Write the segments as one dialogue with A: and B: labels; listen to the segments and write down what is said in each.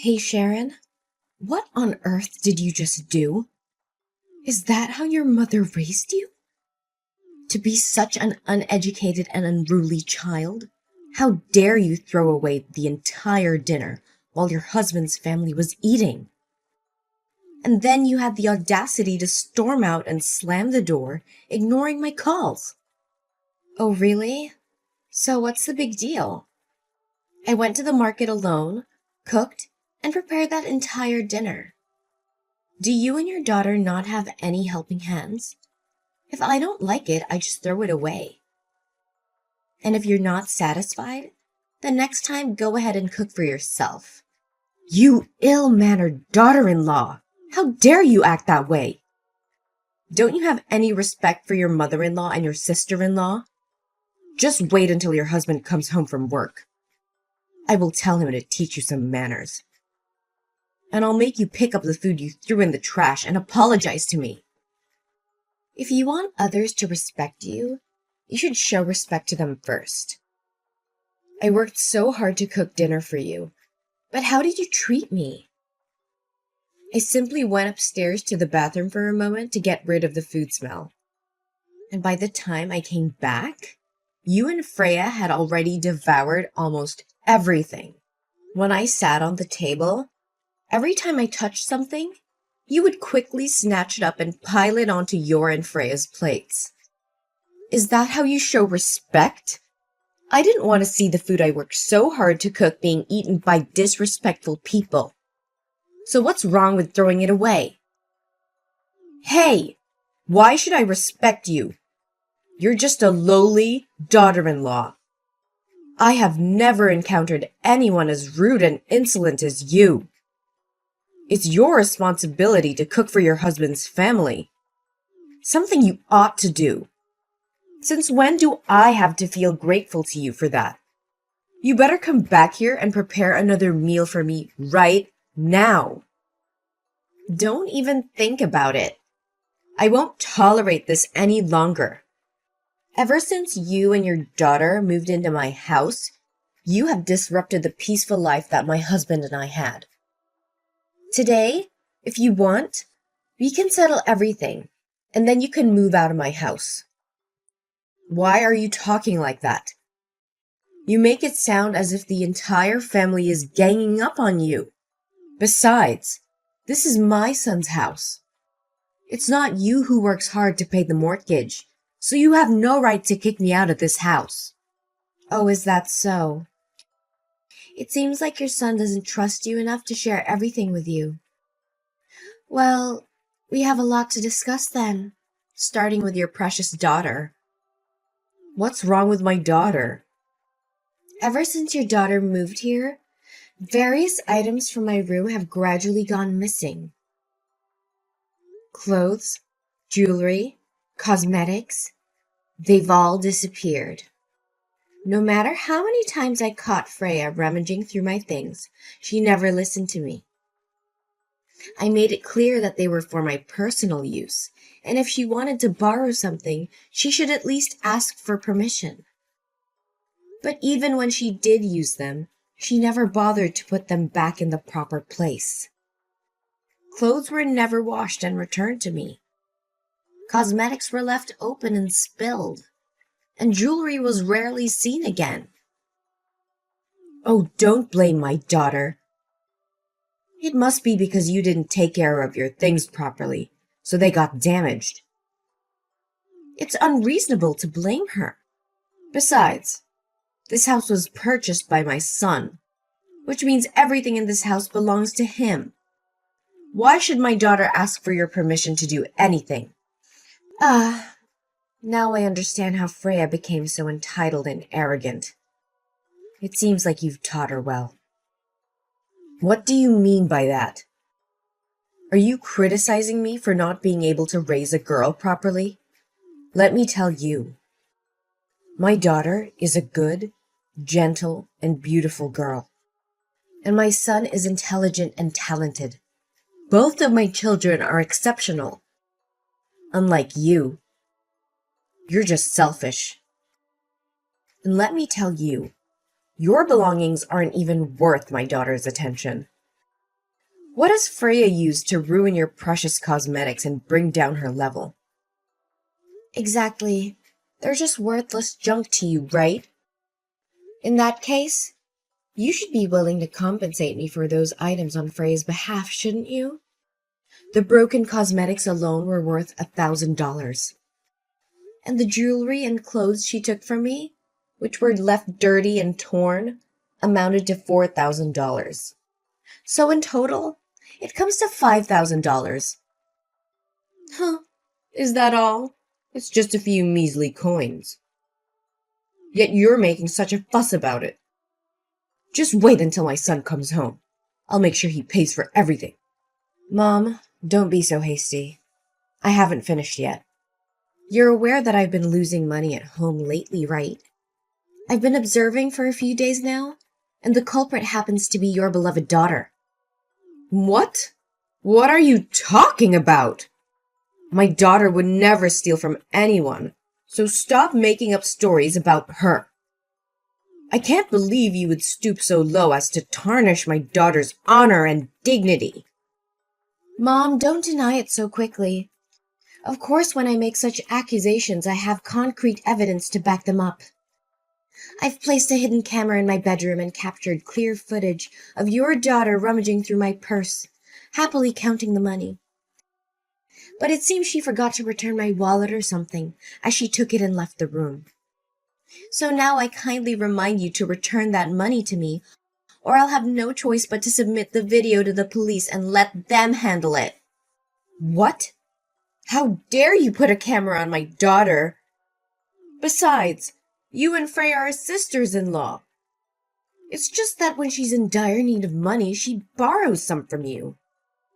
A: Hey Sharon, what on earth did you just do? Is that how your mother raised you? To be such an uneducated and unruly child? How dare you throw away the entire dinner while your husband's family was eating? And then you had the audacity to storm out and slam the door, ignoring my calls. Oh, really? So what's the big deal? I went to the market alone, cooked, and prepared that entire dinner. Do you and your daughter not have any helping hands? If I don't like it, I just throw it away. And if you're not satisfied, then next time go ahead and cook for yourself. You ill-mannered daughter-in-law! How dare you act that way? Don't you have any respect for your mother-in-law and your sister-in-law? Just wait until your husband comes home from work. I will tell him to teach you some manners. And I'll make you pick up the food you threw in the trash and apologize to me. If you want others to respect you, you should show respect to them first. I worked so hard to cook dinner for you, but how did you treat me? I simply went upstairs to the bathroom for a moment to get rid of the food smell. And by the time I came back, you and Freya had already devoured almost everything. When I sat on the table, every time I touched something, you would quickly snatch it up and pile it onto your and Freya's plates. Is that how you show respect? I didn't want to see the food I worked so hard to cook being eaten by disrespectful people. So what's wrong with throwing it away? Hey, why should I respect you? You're just a lowly daughter-in-law. I have never encountered anyone as rude and insolent as you. It's your responsibility to cook for your husband's family. Something you ought to do. Since when do I have to feel grateful to you for that? You better come back here and prepare another meal for me right now. Don't even think about it. I won't tolerate this any longer. Ever since you and your daughter moved into my house, you have disrupted the peaceful life that my husband and I had. Today, if you want, we can settle everything, and then you can move out of my house. Why are you talking like that? You make it sound as if the entire family is ganging up on you. Besides, this is my son's house. It's not you who works hard to pay the mortgage, so you have no right to kick me out of this house. Oh, is that so? It seems like your son doesn't trust you enough to share everything with you. Well, we have a lot to discuss then, starting with your precious daughter. What's wrong with my daughter? Ever since your daughter moved here, various items from my room have gradually gone missing. Clothes, jewelry, cosmetics, they've all disappeared. No matter how many times I caught Freya rummaging through my things, she never listened to me. I made it clear that they were for my personal use, and if she wanted to borrow something, she should at least ask for permission. But even when she did use them, she never bothered to put them back in the proper place. Clothes were never washed and returned to me. Cosmetics were left open and spilled, and jewelry was rarely seen again. Oh, don't blame my daughter. It must be because you didn't take care of your things properly, so they got damaged. It's unreasonable to blame her. Besides, this house was purchased by my son, which means everything in this house belongs to him. Why should my daughter ask for your permission to do anything? Now I understand how Freya became so entitled and arrogant. It seems like you've taught her well. What do you mean by that? Are you criticizing me for not being able to raise a girl properly? Let me tell you. My daughter is a good, gentle, and beautiful girl. And my son is intelligent and talented. Both of my children are exceptional. Unlike you. You're just selfish. And let me tell you, your belongings aren't even worth my daughter's attention. What does Freya use to ruin your precious cosmetics and bring down her level? Exactly. They're just worthless junk to you, right? In that case, you should be willing to compensate me for those items on Freya's behalf, shouldn't you? The broken cosmetics alone were worth $1,000. And the jewelry and clothes she took from me, which were left dirty and torn, amounted to $4,000. So in total, it comes to $5,000. Huh, is that all? It's just a few measly coins. Yet you're making such a fuss about it. Just wait until my son comes home. I'll make sure he pays for everything. Mom, don't be so hasty. I haven't finished yet. You're aware that I've been losing money at home lately, right? I've been observing for a few days now, and the culprit happens to be your beloved daughter. What? What are you talking about? My daughter would never steal from anyone, so stop making up stories about her. I can't believe you would stoop so low as to tarnish my daughter's honor and dignity. Mom, don't deny it so quickly. Of course, when I make such accusations, I have concrete evidence to back them up. I've placed a hidden camera in my bedroom and captured clear footage of your daughter rummaging through my purse, happily counting the money. But it seems she forgot to return my wallet or something, as she took it and left the room. So now I kindly remind you to return that money to me, or I'll have no choice but to submit the video to the police and let them handle it. What? How dare you put a camera on my daughter? Besides, you and Freya are sisters-in-law. It's just that when she's in dire need of money, she borrows some from you.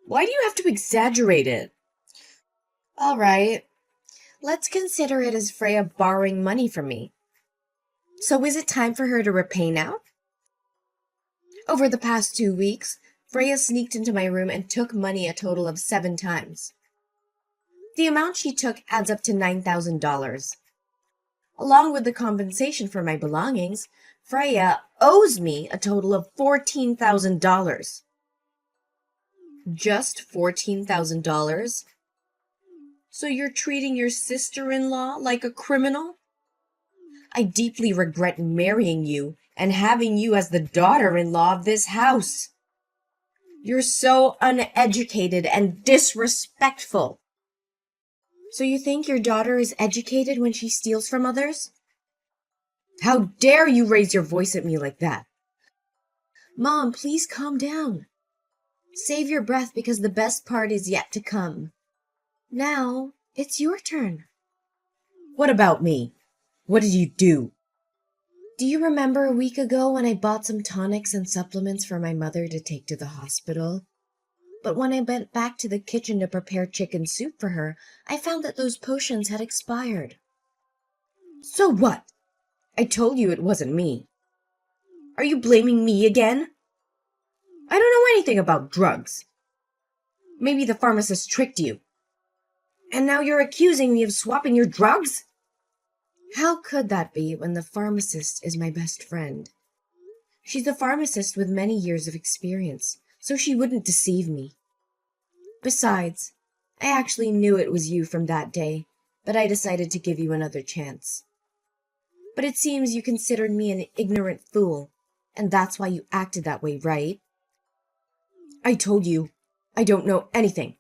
A: Why do you have to exaggerate it? All right, let's consider it as Freya borrowing money from me. So is it time for her to repay now? Over the past 2 weeks, Freya sneaked into my room and took money a total of 7 times. The amount she took adds up to $9,000. Along with the compensation for my belongings, Freya owes me a total of $14,000. Just $14,000? So you're treating your sister-in-law like a criminal? I deeply regret marrying you and having you as the daughter-in-law of this house. You're so uneducated and disrespectful. So you think your daughter is educated when she steals from others? How dare you raise your voice at me like that? Mom, please calm down. Save your breath because the best part is yet to come. Now, it's your turn. What about me? What did you do? Do you remember a week ago when I bought some tonics and supplements for my mother to take to the hospital? But when I went back to the kitchen to prepare chicken soup for her, I found that those potions had expired. So what? I told you it wasn't me. Are you blaming me again? I don't know anything about drugs. Maybe the pharmacist tricked you. And now you're accusing me of swapping your drugs? How could that be when the pharmacist is my best friend? She's a pharmacist with many years of experience, so she wouldn't deceive me. Besides, I actually knew it was you from that day, but I decided to give you another chance. But it seems you considered me an ignorant fool, and that's why you acted that way, right? I told you, I don't know anything.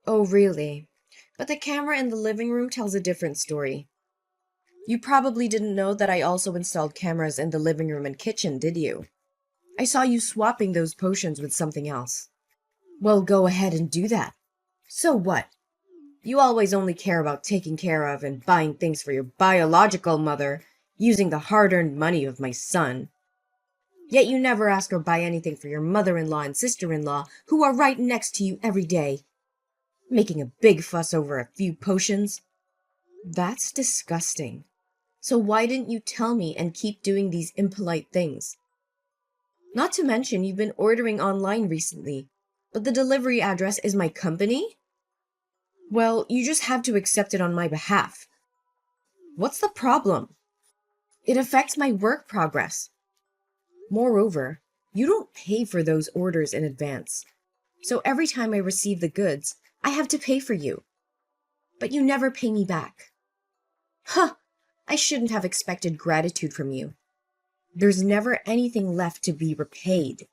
A: Oh, really? But the camera in the living room tells a different story. You probably didn't know that I also installed cameras in the living room and kitchen, did you? I saw you swapping those potions with something else. Well, go ahead and do that. So what? You always only care about taking care of and buying things for your biological mother, using the hard-earned money of my son. Yet you never ask or buy anything for your mother-in-law and sister-in-law, who are right next to you every day. Making a big fuss over a few potions? That's disgusting. So why didn't you tell me and keep doing these impolite things? Not to mention you've been ordering online recently, but the delivery address is my company? Well, you just have to accept it on my behalf. What's the problem? It affects my work progress. Moreover, you don't pay for those orders in advance. So every time I receive the goods, I have to pay for you. But you never pay me back. Huh! I shouldn't have expected gratitude from you. There's never anything left to be repaid.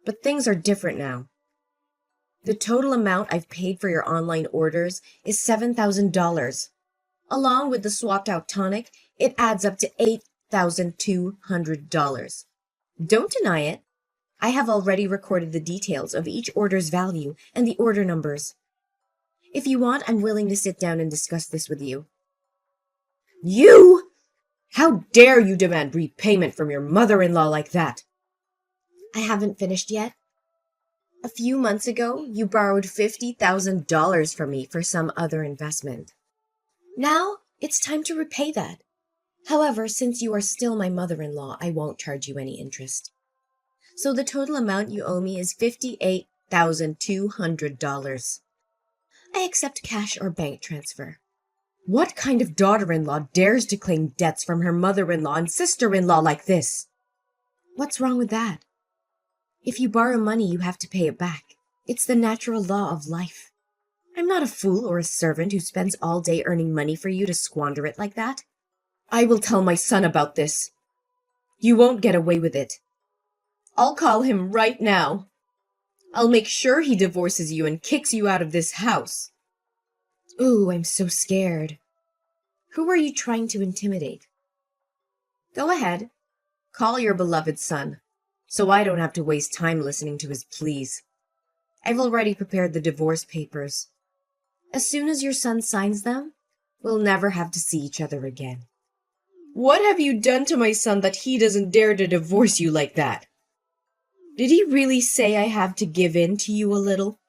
A: But things are different now. The total amount I've paid for your online orders is $7,000. Along with the swapped out tonic, it adds up to $8,200. Don't deny it. I have already recorded the details of each order's value and the order numbers. If you want, I'm willing to sit down and discuss this with you. You? How dare you demand repayment from your mother-in-law like that? I haven't finished yet. A few months ago, you borrowed $50,000 from me for some other investment. Now, it's time to repay that. However, since you are still my mother-in-law, I won't charge you any interest. So the total amount you owe me is $58,200. I accept cash or bank transfer. What kind of daughter-in-law dares to claim debts from her mother-in-law and sister-in-law like this? What's wrong with that? If you borrow money, you have to pay it back. It's the natural law of life. I'm not a fool or a servant who spends all day earning money for you to squander it like that. I will tell my son about this. You won't get away with it. I'll call him right now. I'll make sure he divorces you and kicks you out of this house. Ooh, I'm so scared. Who are you trying to intimidate? Go ahead. Call your beloved son, so I don't have to waste time listening to his pleas. I've already prepared the divorce papers. As soon as your son signs them, we'll never have to see each other again. What have you done to my son that he doesn't dare to divorce you like that? Did he really say I have to give in to you a little?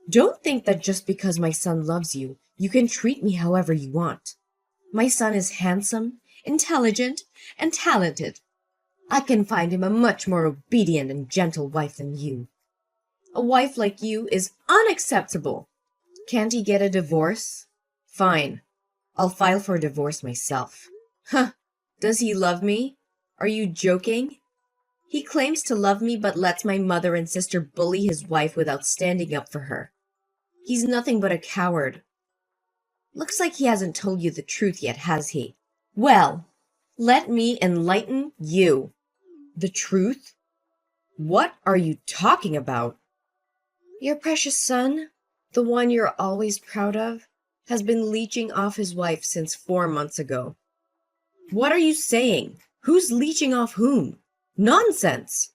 A: Don't think that just because my son loves you, you can treat me however you want. My son is handsome, intelligent, and talented. I can find him a much more obedient and gentle wife than you. A wife like you is unacceptable. Can't he get a divorce? Fine. I'll file for a divorce myself. Huh. Does he love me? Are you joking? He claims to love me but lets my mother and sister bully his wife without standing up for her. He's nothing but a coward. Looks like he hasn't told you the truth yet, has he? Well, let me enlighten you. The truth? What are you talking about? Your precious son, the one you're always proud of, has been leeching off his wife since 4 months ago. What are you saying? Who's leeching off whom? Nonsense!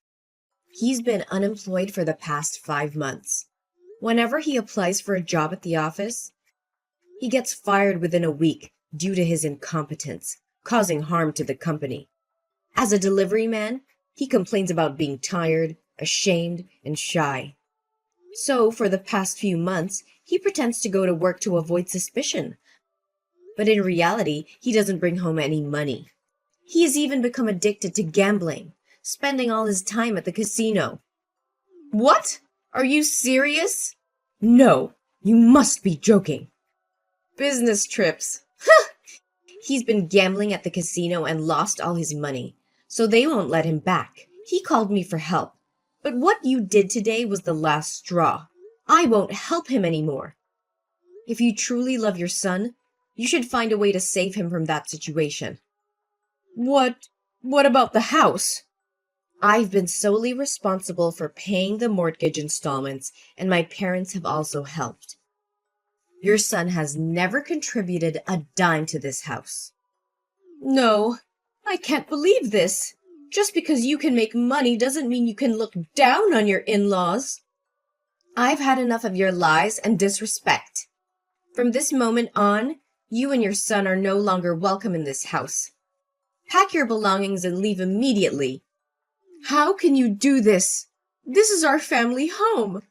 A: He's been unemployed for the past 5 months. Whenever he applies for a job at the office, he gets fired within a week due to his incompetence, causing harm to the company. As a delivery man, he complains about being tired, ashamed, and shy. So, for the past few months, he pretends to go to work to avoid suspicion. But in reality, he doesn't bring home any money. He has even become addicted to gambling, spending all his time at the casino. What? Are you serious? No, you must be joking. Business trips. He's been gambling at the casino and lost all his money, so they won't let him back. He called me for help. But what you did today was the last straw. I won't help him anymore. If you truly love your son, you should find a way to save him from that situation. What about the house? I've been solely responsible for paying the mortgage installments, and my parents have also helped. Your son has never contributed a dime to this house. No, I can't believe this. Just because you can make money doesn't mean you can look down on your in-laws. I've had enough of your lies and disrespect. From this moment on, you and your son are no longer welcome in this house. Pack your belongings and leave immediately. How can you do this? This is our family home.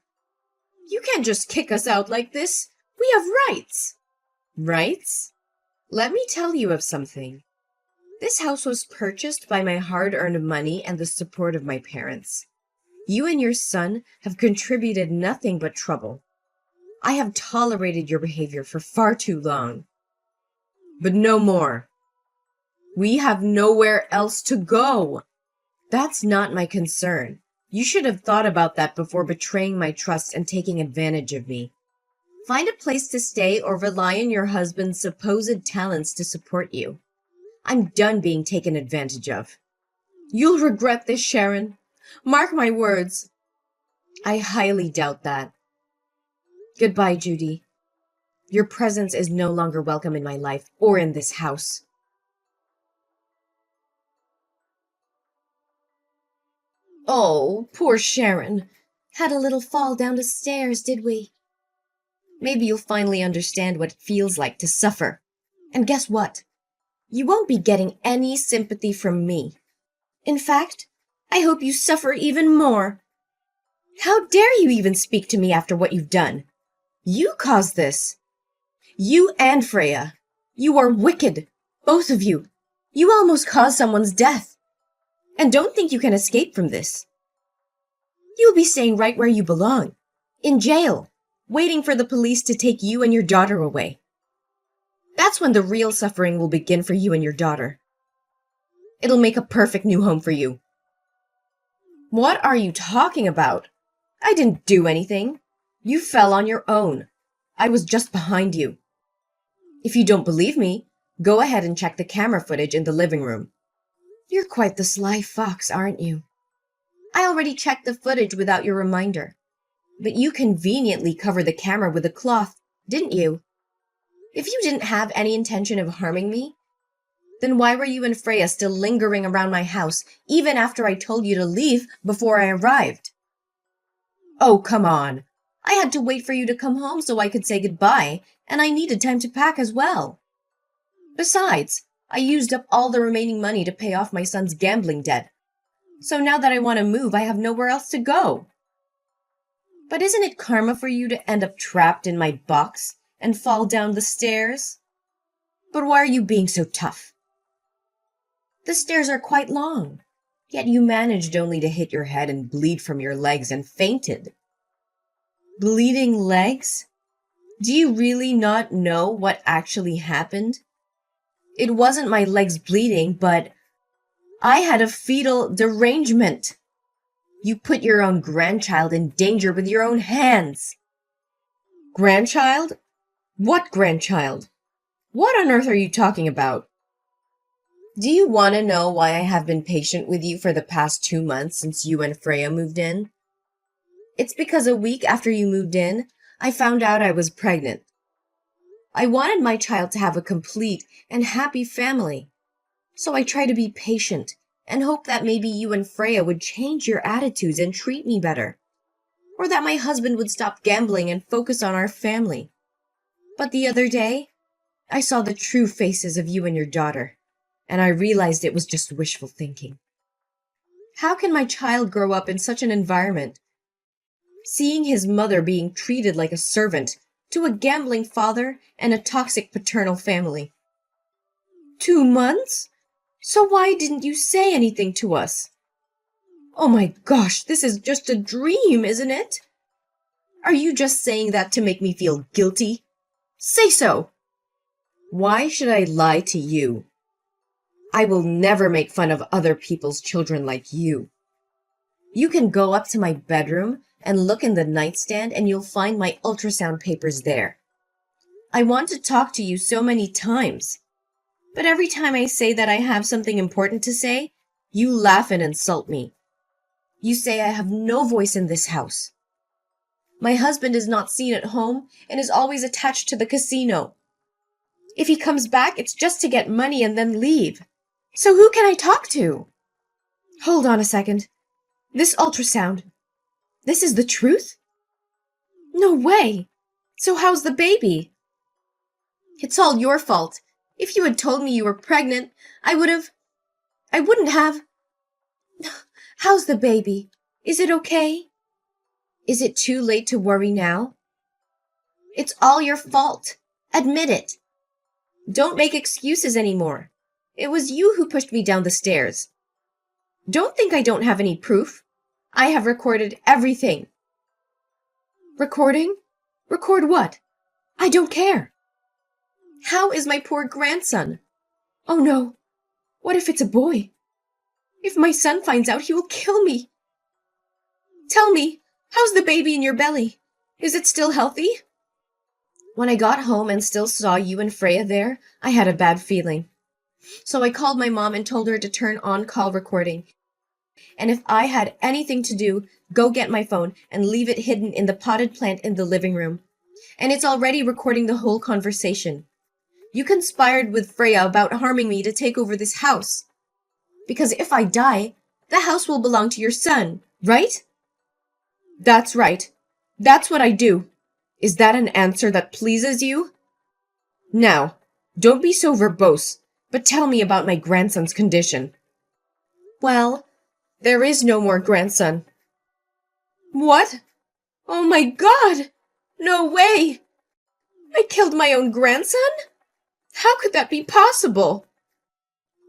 A: You can't just kick us out like this. We have rights. Rights? Let me tell you of something. This house was purchased by my hard-earned money and the support of my parents. You and your son have contributed nothing but trouble. I have tolerated your behavior for far too long. But no more. We have nowhere else to go. That's not my concern. You should have thought about that before betraying my trust and taking advantage of me. Find a place to stay or rely on your husband's supposed talents to support you. I'm done being taken advantage of. You'll regret this, Sharon. Mark my words. I highly doubt that. Goodbye, Judy. Your presence is no longer welcome in my life or in this house. Oh, poor Sharon. Had a little fall down the stairs, did we? Maybe you'll finally understand what it feels like to suffer. And guess what? You won't be getting any sympathy from me. In fact, I hope you suffer even more. How dare you even speak to me after what you've done? You caused this. You and Freya. You are wicked. Both of you. You almost caused someone's death. And don't think you can escape from this. You'll be staying right where you belong. In jail. Waiting for the police to take you and your daughter away. That's when the real suffering will begin for you and your daughter. It'll make a perfect new home for you. What are you talking about? I didn't do anything. You fell on your own. I was just behind you. If you don't believe me, go ahead and check the camera footage in the living room. You're quite the sly fox, aren't you? I already checked the footage without your reminder. But you conveniently covered the camera with a cloth, didn't you? If you didn't have any intention of harming me, then why were you and Freya still lingering around my house even after I told you to leave before I arrived? Oh, come on. I had to wait for you to come home so I could say goodbye, and I needed time to pack as well. Besides, I used up all the remaining money to pay off my son's gambling debt. So now that I want to move, I have nowhere else to go. But isn't it karma for you to end up trapped in my box and fall down the stairs? But why are you being so tough? The stairs are quite long, yet you managed only to hit your head and bleed from your legs and fainted. Bleeding legs? Do you really not know what actually happened? It wasn't my legs bleeding, but I had a fetal derangement. You put your own grandchild in danger with your own hands. Grandchild? What grandchild? What on earth are you talking about? Do you want to know why I have been patient with you for the past 2 months since you and Freya moved in? It's because a week after you moved in, I found out I was pregnant. I wanted my child to have a complete and happy family. So I tried to be patient and hope that maybe you and Freya would change your attitudes and treat me better. Or that my husband would stop gambling and focus on our family. But the other day, I saw the true faces of you and your daughter, and I realized it was just wishful thinking. How can my child grow up in such an environment? Seeing his mother being treated like a servant to a gambling father and a toxic paternal family. 2 months? So why didn't you say anything to us? Oh my gosh, this is just a dream, isn't it? Are you just saying that to make me feel guilty? Say so! Why should I lie to you? I will never make fun of other people's children like you. You can go up to my bedroom and look in the nightstand and you'll find my ultrasound papers there. I want to talk to you so many times. But every time I say that I have something important to say, you laugh and insult me. You say I have no voice in this house. My husband is not seen at home and is always attached to the casino. If he comes back, it's just to get money and then leave. So who can I talk to? Hold on a second. This ultrasound. This is the truth? No way. So how's the baby? It's all your fault. If you had told me you were pregnant, I wouldn't have. How's the baby? Is it okay? Is it too late to worry now? It's all your fault. Admit it. Don't make excuses anymore. It was you who pushed me down the stairs. Don't think I don't have any proof. I have recorded everything. Recording? Record what? I don't care. How is my poor grandson? Oh no. What if it's a boy? If my son finds out, he will kill me. Tell me, how's the baby in your belly? Is it still healthy? When I got home and still saw you and Freya there, I had a bad feeling. So I called my mom and told her to turn on call recording. And if I had anything to do, go get my phone and leave it hidden in the potted plant in the living room. And it's already recording the whole conversation. You conspired with Freya about harming me to take over this house. Because if I die, the house will belong to your son, right? That's right. That's what I do. Is that an answer that pleases you? Now, don't be so verbose, but tell me about my grandson's condition. Well, there is no more grandson. What? Oh my God! No way! I killed my own grandson? How could that be possible?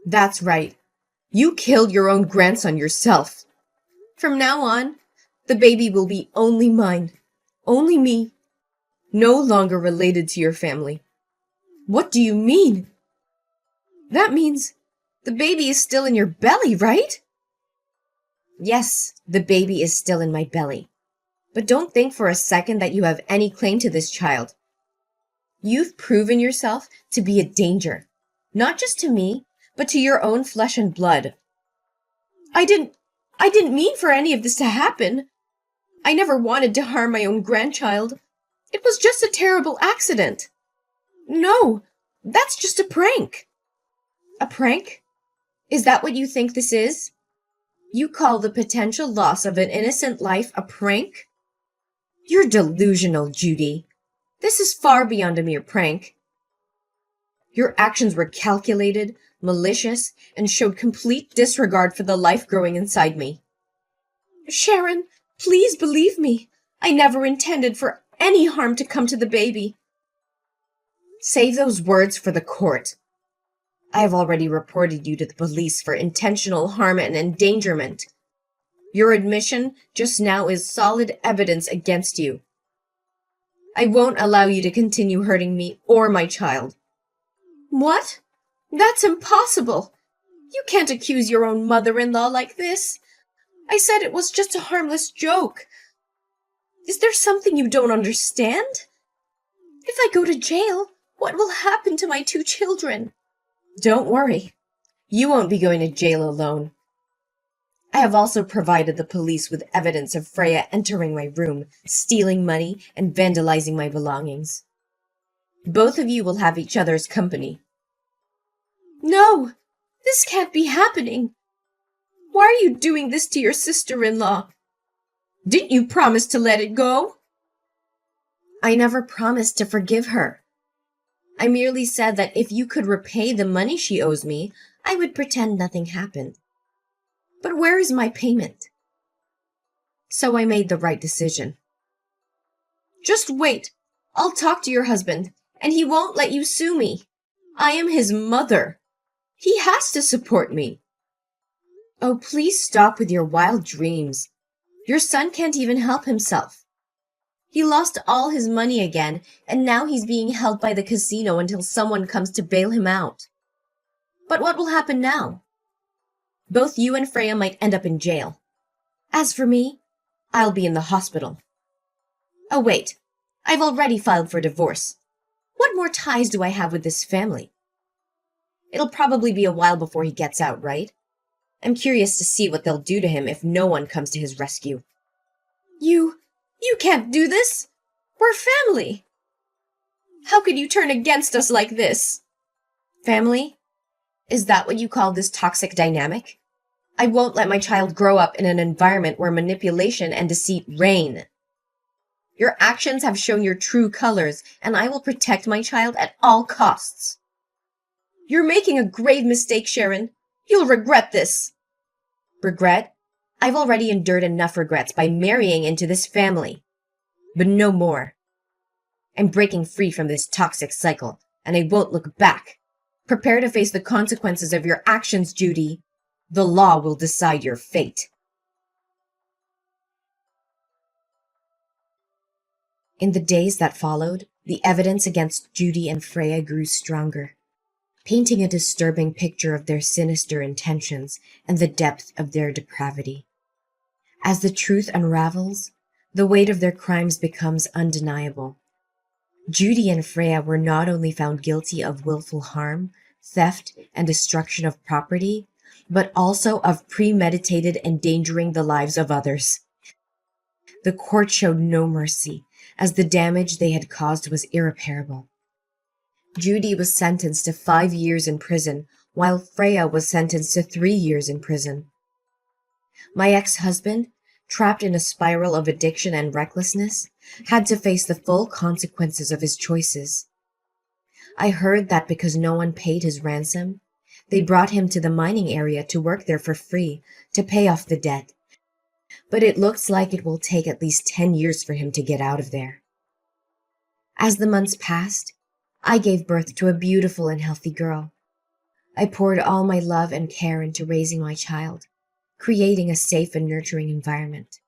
A: That's right. You killed your own grandson yourself. From now on, the baby will be only mine. Only me. No longer related to your family. What do you mean? That means the baby is still in your belly, right? Yes, the baby is still in my belly. But don't think for a second that you have any claim to this child. You've proven yourself to be a danger, not just to me, but to your own flesh and blood. I didn't mean for any of this to happen. I never wanted to harm my own grandchild. It was just a terrible accident. No, that's just a prank. A prank? Is that what you think this is? You call the potential loss of an innocent life a prank? You're delusional, Judy. This is far beyond a mere prank. Your actions were calculated, malicious, and showed complete disregard for the life growing inside me. Sharon, please believe me. I never intended for any harm to come to the baby. Save those words for the court. I have already reported you to the police for intentional harm and endangerment. Your admission just now is solid evidence against you. I won't allow you to continue hurting me or my child. What? That's impossible. You can't accuse your own mother-in-law like this. I said it was just a harmless joke. Is there something you don't understand? If I go to jail, what will happen to my 2 children? Don't worry. You won't be going to jail alone. I have also provided the police with evidence of Freya entering my room, stealing money, and vandalizing my belongings. Both of you will have each other's company. No, this can't be happening. Why are you doing this to your sister-in-law? Didn't you promise to let it go? I never promised to forgive her. I merely said that if you could repay the money she owes me, I would pretend nothing happened. But where is my payment? So I made the right decision. Just wait. I'll talk to your husband, and he won't let you sue me. I am his mother. He has to support me. Oh, please stop with your wild dreams. Your son can't even help himself. He lost all his money again, and now he's being held by the casino until someone comes to bail him out. But what will happen now? Both you and Freya might end up in jail. As for me, I'll be in the hospital. Oh, wait. I've already filed for divorce. What more ties do I have with this family? It'll probably be a while before he gets out, right? I'm curious to see what they'll do to him if no one comes to his rescue. You can't do this! We're family! How could you turn against us like this? Family? Is that what you call this toxic dynamic? I won't let my child grow up in an environment where manipulation and deceit reign. Your actions have shown your true colors, and I will protect my child at all costs. You're making a grave mistake, Sharon. You'll regret this. Regret? I've already endured enough regrets by marrying into this family. But no more. I'm breaking free from this toxic cycle, and I won't look back. Prepare to face the consequences of your actions, Judy. The law will decide your fate. In the days that followed, the evidence against Judy and Freya grew stronger, painting a disturbing picture of their sinister intentions and the depth of their depravity. As the truth unravels, the weight of their crimes becomes undeniable. Judy and Freya were not only found guilty of willful harm, theft, and destruction of property, but also of premeditated endangering the lives of others. The court showed no mercy, as the damage they had caused was irreparable. Judy was sentenced to 5 years in prison, while Freya was sentenced to 3 years in prison. My ex-husband, trapped in a spiral of addiction and recklessness, had to face the full consequences of his choices. I heard that because no one paid his ransom, they brought him to the mining area to work there for free to pay off the debt. But it looks like it will take at least 10 years for him to get out of there. As the months passed, I gave birth to a beautiful and healthy girl. I poured all my love and care into raising my child, creating a safe and nurturing environment.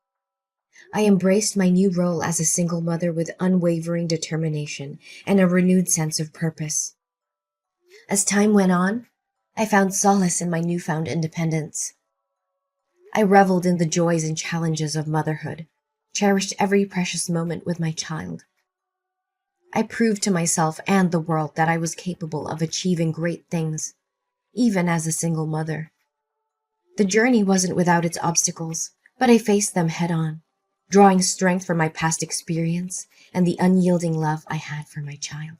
A: I embraced my new role as a single mother with unwavering determination and a renewed sense of purpose. As time went on, I found solace in my newfound independence. I reveled in the joys and challenges of motherhood, cherished every precious moment with my child. I proved to myself and the world that I was capable of achieving great things, even as a single mother. The journey wasn't without its obstacles, but I faced them head-on, drawing strength from my past experience and the unyielding love I had for my child.